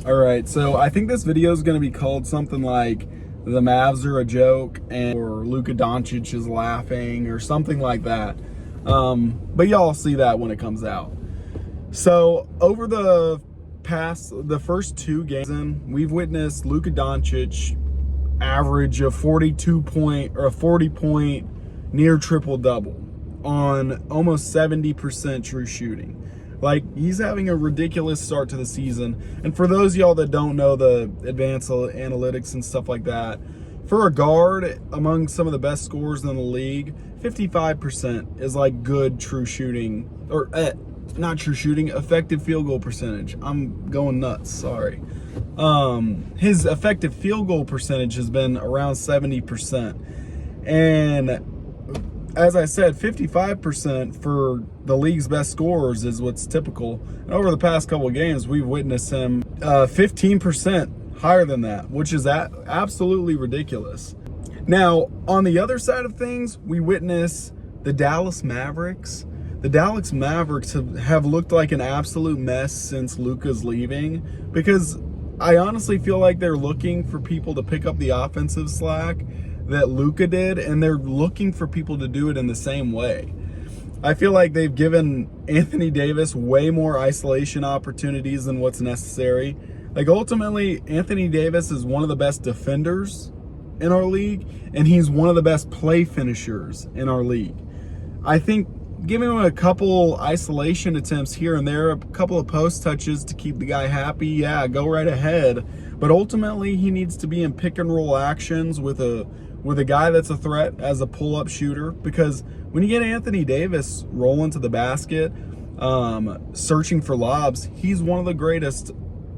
All right, so I think this video is going to be called something like the Mavs are a joke or Luka Doncic is laughing or something like that. But y'all see that when it comes out. So over the first two games, we've witnessed Luka Doncic average a 42 point or a 40 point near triple double on almost 70% true shooting. Like, he's having a ridiculous start to the season. And for those of y'all that don't know the advanced analytics and stuff like that, for a guard among some of the best scorers in the league, 55% is like good true shooting, or not true shooting, effective field goal percentage. I'm going nuts, sorry. His effective field goal percentage has been around 70%. And as I said, 55% for the league's best scorers is what's typical. And over the past couple of games, we've witnessed him 15% higher than that, which is absolutely ridiculous. Now, on the other side of things, we witness the Dallas Mavericks. The Dallas Mavericks have looked like an absolute mess since Luka's leaving, because I honestly feel like they're looking for people to pick up the offensive slack that Luka did, and they're looking for people to do it in the same way. I feel like they've given Anthony Davis way more isolation opportunities than what's necessary. Like, ultimately, Anthony Davis is one of the best defenders in our league, and he's one of the best play finishers in our league. I think giving him a couple isolation attempts here and there, a couple of post touches to keep the guy happy, yeah, go right ahead. But ultimately, he needs to be in pick and roll actions with a guy that's a threat as a pull-up shooter, because when you get Anthony Davis rolling to the basket, searching for lobs, he's one of the greatest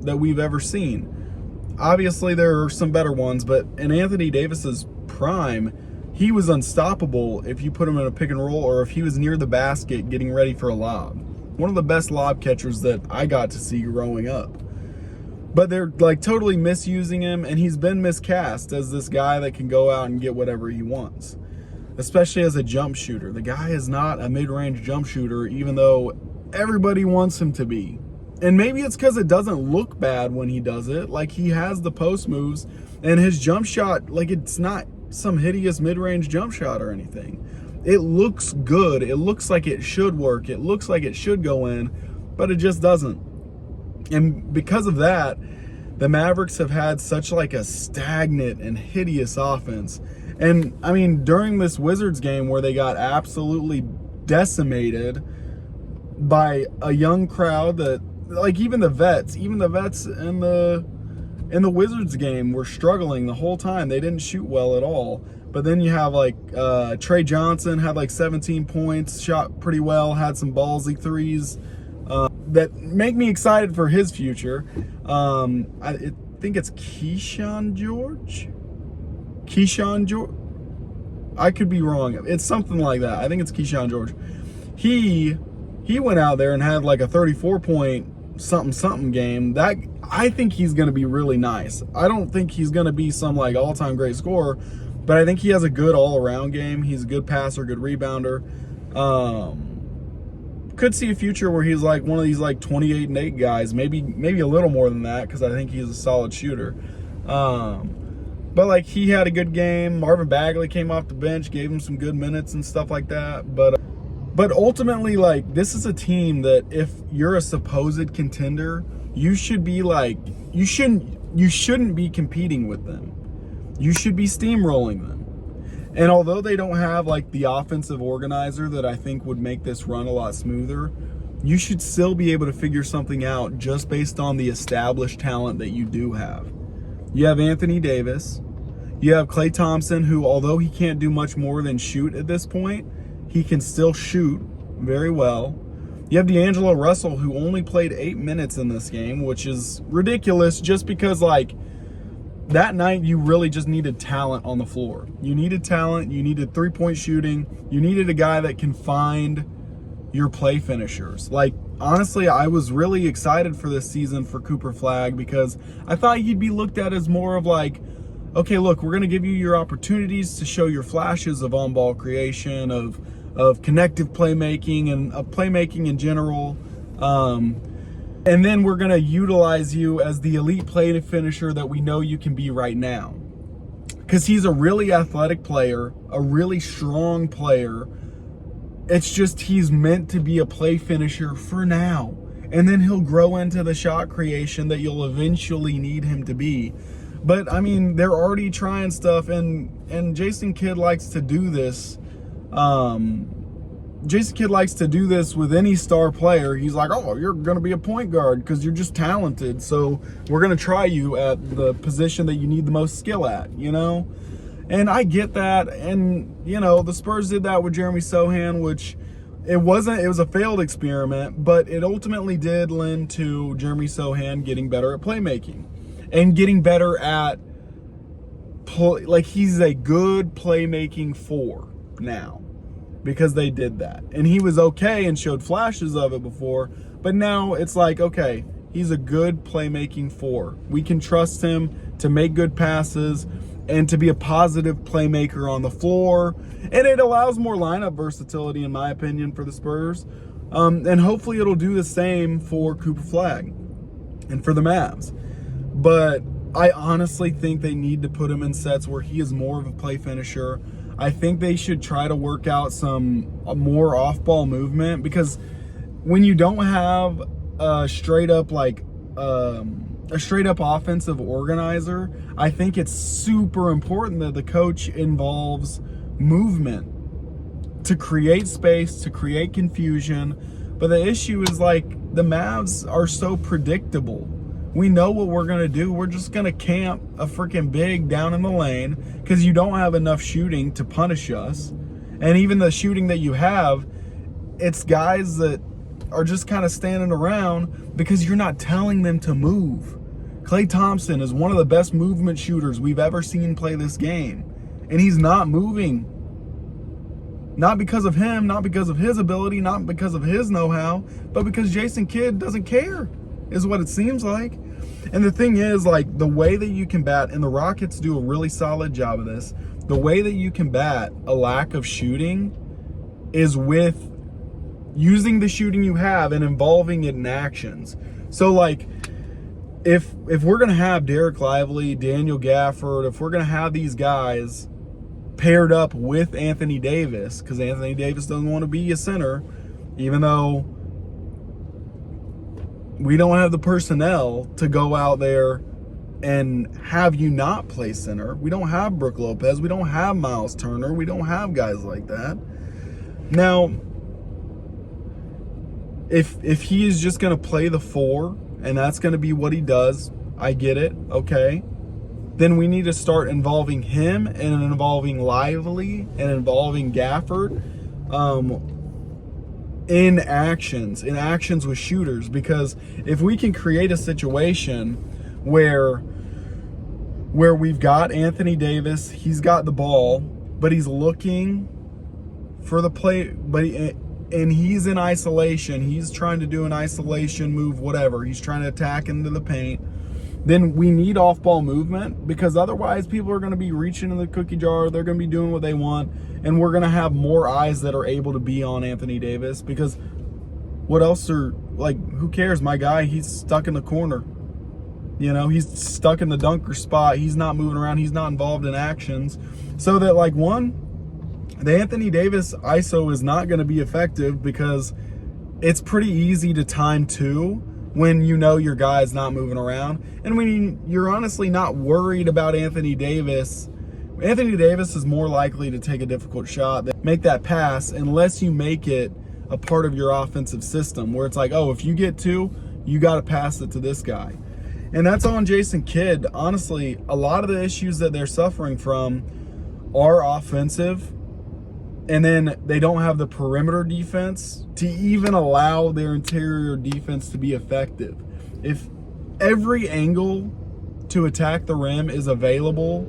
that we've ever seen. Obviously, there are some better ones, but in Anthony Davis's prime, he was unstoppable if you put him in a pick and roll or if he was near the basket getting ready for a lob. One of the best lob catchers that I got to see growing up. But they're like totally misusing him, and he's been miscast as this guy that can go out and get whatever he wants, especially as a jump shooter. The guy is not a mid-range jump shooter, even though everybody wants him to be. And maybe it's because it doesn't look bad when he does it. Like, he has the post moves, and his jump shot, like, it's not some hideous mid-range jump shot or anything. It looks good. It looks like it should work. It looks like it should go in, but it just doesn't. And because of that, the Mavericks have had such like a stagnant and hideous offense. And I mean, during this Wizards game where they got absolutely decimated by a young crowd that, like, even the vets in the Wizards game were struggling the whole time. They didn't shoot well at all. But then you have like Trey Johnson had like 17 points, shot pretty well, had some ballsy threes that make me excited for his future. I think it's Keyshawn George. I could be wrong. It's something like that. I think it's Keyshawn George. He went out there and had like a 34 point something game. That, I think he's going to be really nice. I don't think he's going to be some like all-time great scorer, but I think he has a good all-around game. He's a good passer, good rebounder. Could see a future where he's like one of these like 28 and 8 guys, maybe a little more than that, because I think he's a solid shooter. But like, he had a good game. Marvin Bagley came off the bench, gave him some good minutes and stuff like that. But ultimately, like, this is a team that if you're a supposed contender, you should be like, you shouldn't be competing with them. You should be steamrolling them. And although they don't have like the offensive organizer that I think would make this run a lot smoother, you should still be able to figure something out just based on the established talent that you do have. You have Anthony Davis. You have Klay Thompson, who, although he can't do much more than shoot at this point, he can still shoot very well. You have D'Angelo Russell, who only played 8 minutes in this game, which is ridiculous just because, like, that night you really just needed talent on the floor. You needed talent. You needed three-point shooting. You needed a guy that can find your play finishers. Like, honestly, I was really excited for this season for Cooper Flagg, because I thought he'd be looked at as more of like, okay, look, we're going to give you your opportunities to show your flashes of on-ball creation, of connective playmaking, and of playmaking in general. And then we're going to utilize you as the elite play finisher that we know you can be right now. Because he's a really athletic player, a really strong player. It's just he's meant to be a play finisher for now. And then he'll grow into the shot creation that you'll eventually need him to be. But, I mean, they're already trying stuff, and Jason Kidd likes to do this. Jason Kidd likes to do this with any star player. He's like, oh, you're going to be a point guard because you're just talented. So we're going to try you at the position that you need the most skill at, you know? And I get that. And, you know, the Spurs did that with Jeremy Sohan, which it was a failed experiment, but it ultimately did lend to Jeremy Sohan getting better at playmaking and getting better at like he's a good playmaking four now. Because they did that. And he was okay and showed flashes of it before. But now it's like, okay, he's a good playmaking four. We can trust him to make good passes and to be a positive playmaker on the floor. And it allows more lineup versatility, in my opinion, for the Spurs. And hopefully it'll do the same for Cooper Flagg and for the Mavs. But I honestly think they need to put him in sets where he is more of a play finisher. I think they should try to work out some more off-ball movement, because when you don't have a straight up offensive organizer, I think it's super important that the coach involves movement to create space, to create confusion. But the issue is, like, the Mavs are so predictable. We know what we're going to do. We're just going to camp a freaking big down in the lane because you don't have enough shooting to punish us. And even the shooting that you have, it's guys that are just kind of standing around because you're not telling them to move. Klay Thompson is one of the best movement shooters we've ever seen play this game. And he's not moving. Not because of him, not because of his ability, not because of his know-how, but because Jason Kidd doesn't care, is what it seems like. And the thing is, like, the way that you combat, and the Rockets do a really solid job of this, the way that you combat a lack of shooting is with using the shooting you have and involving it in actions. So, like, if we're going to have Derek Lively, Daniel Gafford, if we're going to have these guys paired up with Anthony Davis, because Anthony Davis doesn't want to be a center, even though we don't have the personnel to go out there and have you not play center. We don't have Brook Lopez. We don't have Miles Turner. We don't have guys like that. Now, if he is just going to play the four, and that's going to be what he does, I get it, okay. Then we need to start involving him and involving Lively and involving Gafford in actions with shooters. Because if we can create a situation where we've got Anthony Davis, he's got the ball, but he's looking for the play, and he's in isolation, he's trying to do an isolation move, whatever, he's trying to attack into the paint, then we need off-ball movement, because otherwise people are going to be reaching in the cookie jar, they're going to be doing what they want, and we're going to have more eyes that are able to be on Anthony Davis, because what else are, like, who cares? My guy, he's stuck in the corner. You know, he's stuck in the dunker spot. He's not moving around. He's not involved in actions. So that, like, the Anthony Davis ISO is not going to be effective, because it's pretty easy to time two when you know your guy's not moving around. And when you're honestly not worried about Anthony Davis is more likely to take a difficult shot than make that pass, unless you make it a part of your offensive system where it's like, oh, if you get two, you got to pass it to this guy. And that's on Jason Kidd. Honestly, a lot of the issues that they're suffering from are offensive, and then they don't have the perimeter defense to even allow their interior defense to be effective. If every angle to attack the rim is available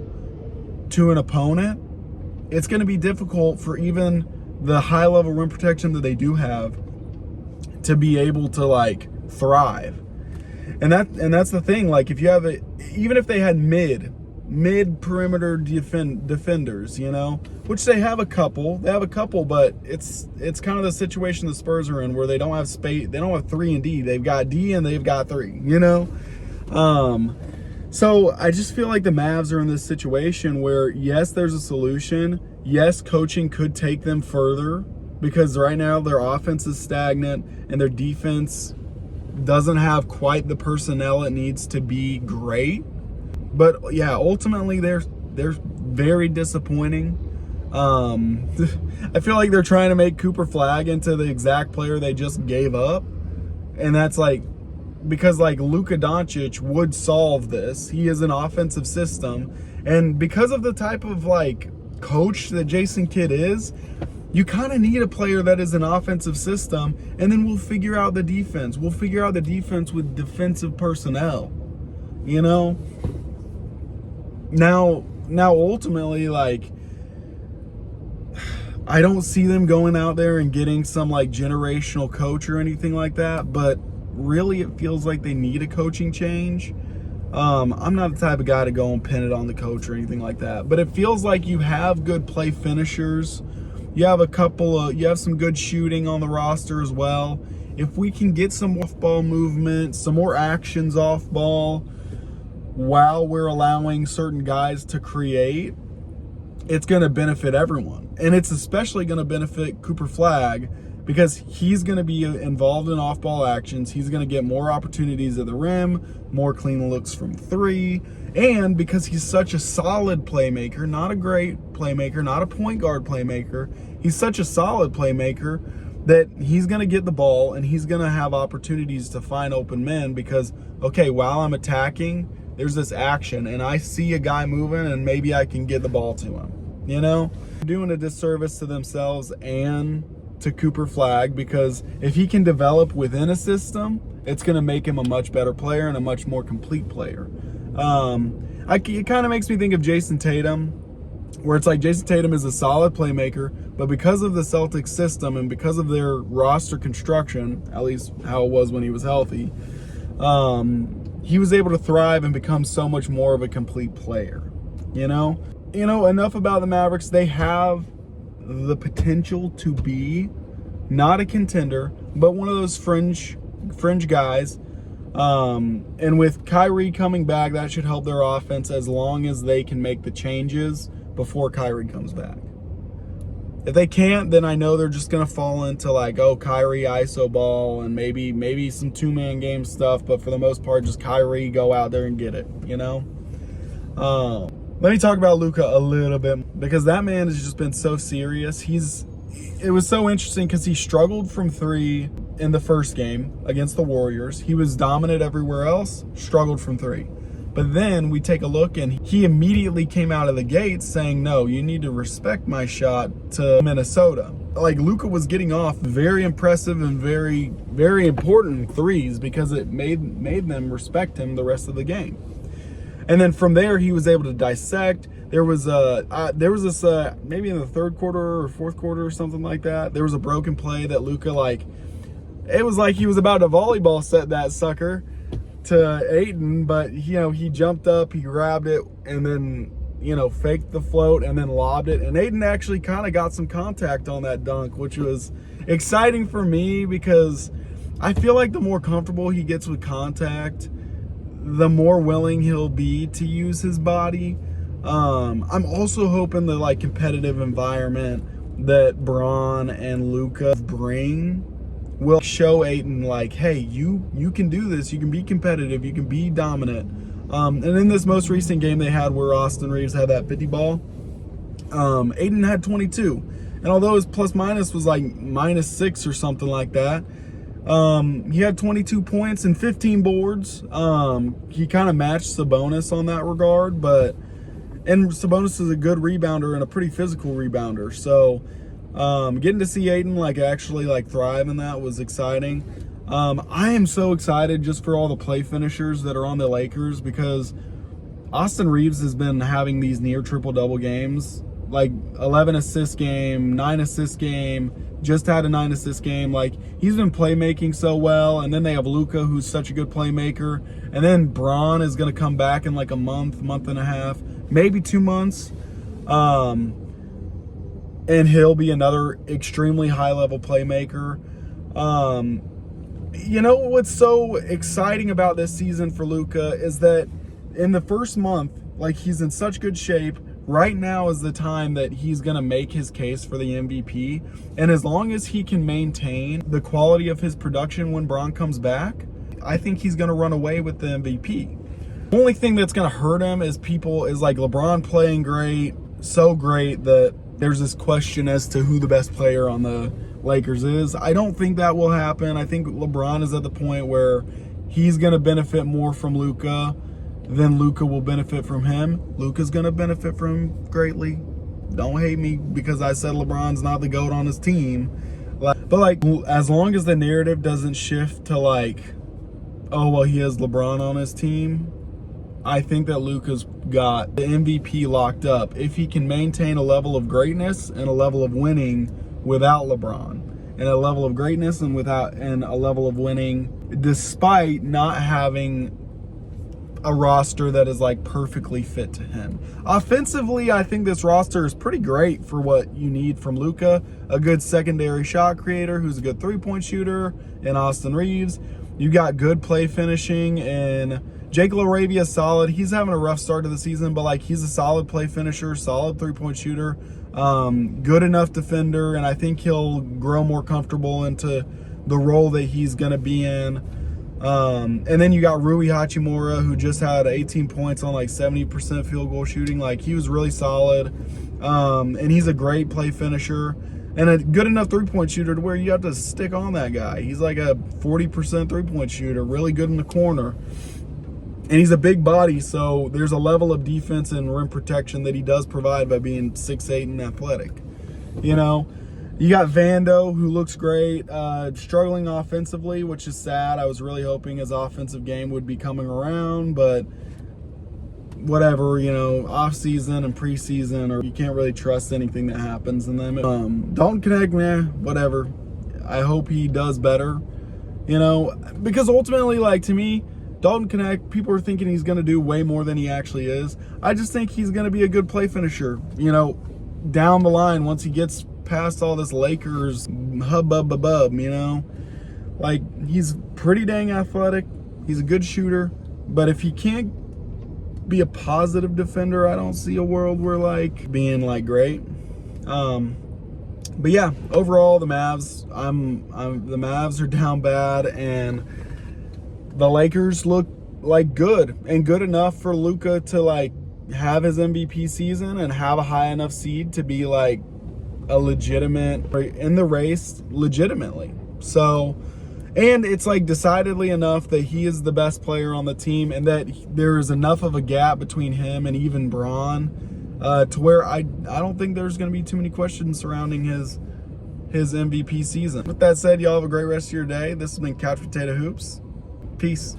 to an opponent, it's going to be difficult for even the high-level rim protection that they do have to be able to, like, thrive. And that's the thing. Like, if you have even if they had mid mid-perimeter defenders, you know, which they have a couple. But it's kind of the situation the Spurs are in where they don't have space. They don't have 3 and D. They've got D and they've got 3, you know. So I just feel like the Mavs are in this situation where, yes, there's a solution. Yes, coaching could take them further because right now their offense is stagnant and their defense doesn't have quite the personnel it needs to be great. But yeah, ultimately they're very disappointing. I feel like they're trying to make Cooper Flagg into the exact player they just gave up. And that's like, because like Luka Doncic would solve this. He is an offensive system. And because of the type of like coach that Jason Kidd is, you kind of need a player that is an offensive system, and then we'll figure out the defense. We'll figure out the defense with defensive personnel, you know? Now ultimately, like, I don't see them going out there and getting some like generational coach or anything like that, but really it feels like they need a coaching change. I'm not the type of guy to go and pin it on the coach or anything like that, but it feels like you have good play finishers. You have you have some good shooting on the roster as well. If we can get some off-ball movement, some more actions off-ball, while we're allowing certain guys to create, it's going to benefit everyone. And it's especially going to benefit Cooper Flagg because he's going to be involved in off-ball actions. He's going to get more opportunities at the rim, more clean looks from 3, and because he's such a solid playmaker, not a great playmaker, not a point guard playmaker, he's such a solid playmaker that he's going to get the ball and he's going to have opportunities to find open men because, okay, while I'm attacking, there's this action and I see a guy moving and maybe I can get the ball to him, you know? Doing a disservice to themselves and to Cooper Flagg because if he can develop within a system, it's going to make him a much better player and a much more complete player. It kind of makes me think of Jason Tatum, where it's like Jason Tatum is a solid playmaker, but because of the Celtics system and because of their roster construction, at least how it was when he was healthy, he was able to thrive and become so much more of a complete player, you know? Enough about the Mavericks. They have the potential to be not a contender, but one of those fringe guys. And with Kyrie coming back, that should help their offense as long as they can make the changes before Kyrie comes back. If they can't, then I know they're just going to fall into like, oh, Kyrie iso ball and maybe some 2-man game stuff, but for the most part, just Kyrie, go out there and get it, you know? Let me talk about Luka a little bit because that man has just been so serious. It was so interesting because he struggled from 3 in the first game against the Warriors. He was dominant everywhere else, struggled from 3. But then we take a look and he immediately came out of the gates saying, no, you need to respect my shot to Minnesota. Like Luka was getting off very impressive and very, very important threes because it made them respect him the rest of the game. And then from there, he was able to dissect. There was this maybe in the third quarter or fourth quarter or something like that. There was a broken play that Luka it was like he was about to volleyball set that sucker to Ayton, but he jumped up, he grabbed it, and then faked the float and then lobbed it. And Ayton actually kind of got some contact on that dunk, which was exciting for me because I feel like the more comfortable he gets with contact, the more willing he'll be to use his body. I'm also hoping the competitive environment that Bron and Luka bring will show Ayton hey, you can do this, you can be competitive, you can be dominant. And in this most recent game they had where Austin Reeves had that 50 ball, Ayton had 22. And although his plus minus was -6 or something like that, he had 22 points and 15 boards. He kind of matched Sabonis on that regard, and Sabonis is a good rebounder and a pretty physical rebounder. So, getting to see Ayton actually thrive in that was exciting. I am so excited just for all the play finishers that are on the Lakers because Austin Reeves has been having these near triple-double games like 11 assist game, 9 assist game, just had a 9 assist game. Like, he's been playmaking so well. And then they have Luka, who's such a good playmaker. And then Braun is going to come back in like a month and a half, maybe 2 months. And he'll be another extremely high-level playmaker. You know what's so exciting about this season for Luka is that in the first month, like, he's in such good shape. Right now is the time that he's going to make his case for the MVP. And as long as he can maintain the quality of his production when Braun comes back, I think he's going to run away with the MVP. The only thing that's going to hurt him is like LeBron playing great, so great that there's this question as to who the best player on the Lakers is. I don't think that will happen. I think LeBron is at the point where he's going to benefit more from Luka than Luka will benefit from him. Luka's going to benefit from him greatly. Don't hate me because I said LeBron's not the GOAT on his team. But like, as long as the narrative doesn't shift to like, oh, well, he has LeBron on his team, I think that Luka's got the MVP locked up if he can maintain a level of greatness and a level of winning without LeBron, and a level of greatness and a level of winning despite not having a roster that is like perfectly fit to him. Offensively, I think this roster is pretty great for what you need from Luka. A good secondary shot creator who's a good three-point shooter in Austin Reeves. You got good play finishing, and Jake LaRavia is solid. He's having a rough start to the season, but like, he's a solid play finisher, solid three-point shooter, good enough defender, and I think he'll grow more comfortable into the role that he's going to be in. And then you got Rui Hachimura, who just had 18 points on like 70% field goal shooting. Like, he was really solid, and he's a great play finisher and a good enough three-point shooter to where you have to stick on that guy. He's like a 40% three-point shooter, really good in the corner. And he's a big body, so there's a level of defense and rim protection that he does provide by being 6'8" and athletic. You know, you got Vando, who looks great, struggling offensively, which is sad. I was really hoping his offensive game would be coming around, but whatever, you know, off-season and preseason, or you can't really trust anything that happens in them. Don't connect, man, whatever. I hope he does better, you know, because ultimately, like, to me, Dalton Connect, people are thinking he's going to do way more than he actually is. I just think he's going to be a good play finisher, you know, down the line once he gets past all this Lakers hubbub, you know. Like, he's pretty dang athletic. He's a good shooter. But if he can't be a positive defender, I don't see a world where, like, being, like, great. But, yeah, overall, the Mavs, the Mavs are down bad, and the Lakers look like good and good enough for Luka to like have his MVP season and have a high enough seed to be like a legitimate in the race legitimately. So, and it's like decidedly enough that he is the best player on the team and that there is enough of a gap between him and even Braun to where I don't think there's going to be too many questions surrounding his MVP season. With that said, y'all have a great rest of your day. This has been Couch Potato Hoops. Peace.